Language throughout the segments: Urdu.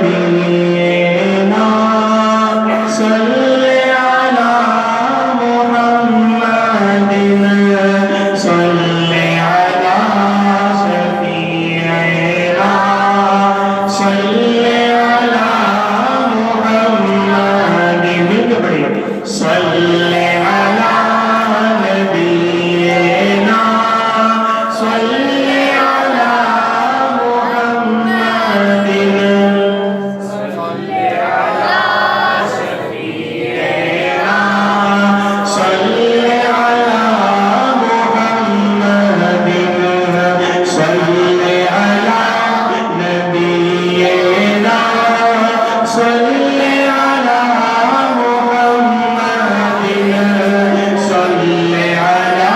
نبينا صل على محمد صل على شفيعنا صل على محمد صل على نبينا صل على محمد صل على شفيعنا صل على محمد صل على نبينا صل على محمد صل على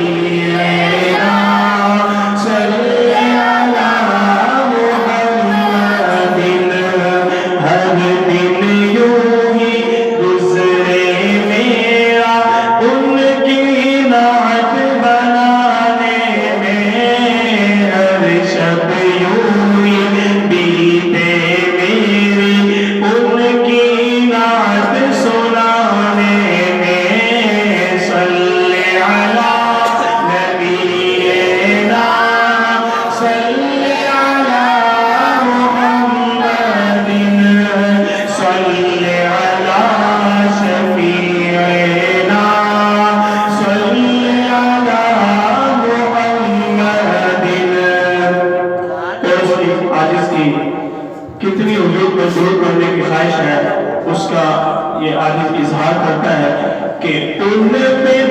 شفيعنا صل على محمد ہر دن یوں ہی گزرے میرا ان کی نعت بنانے میں ہر شب یوں ہی بیتے میری ان کی نعت سنانے میں صل علی نبینا صل علی محمد صل علی شفیعنا صل علی محمد آج اس کی کتنی حضور کو درود پڑھنے کی خواہش ہے اس کا یہ عاجز اظہار کرتا ہے کہ ان پہ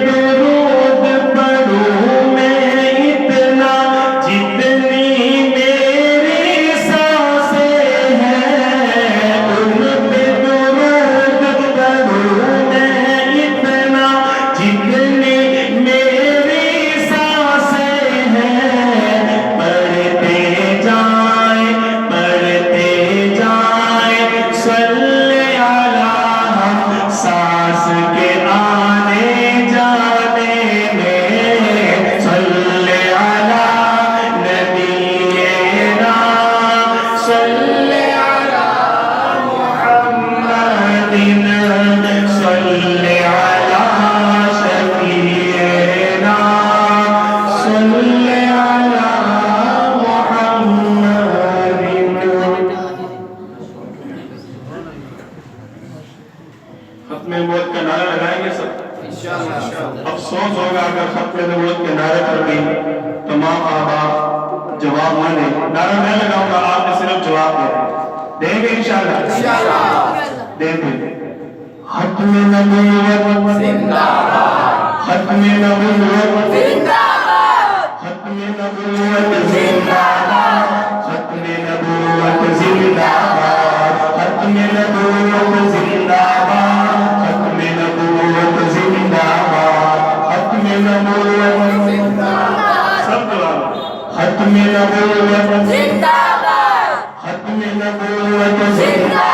درود پڑھوں میں اتنا جتنی میری سانسیں ہیں ان پہ درود پڑھوں میں اتنا جتنی میری سانسیں ہیں پڑھتے جائیں صلی علی ہم سانس کے آنے جانے میں صلی علی نبینا صلی علی محمد صلی علی شفیعنا صلی علی محمد ختم نبوت کا نعرہ لگائیں گے سب افسوس ہوگا اگر ختم نبوت کے نعرے پر بھی تمام احباب جواب نہ دیں نعرہ میں لگاؤں گا آپ نے صرف جواب دیں گے انشاءاللہ دیں گے ختم نبوت زندہ باد ختم نبوت زندہ باد ختم نبوت زندہ باد ختم نبوت زندہ باد ختم نبوت زندہ باد ختم نبوت زندہ باد ختم نبوت زندہ باد سب جواب ختم نبوت زندہ باد ختم نبوت زندہ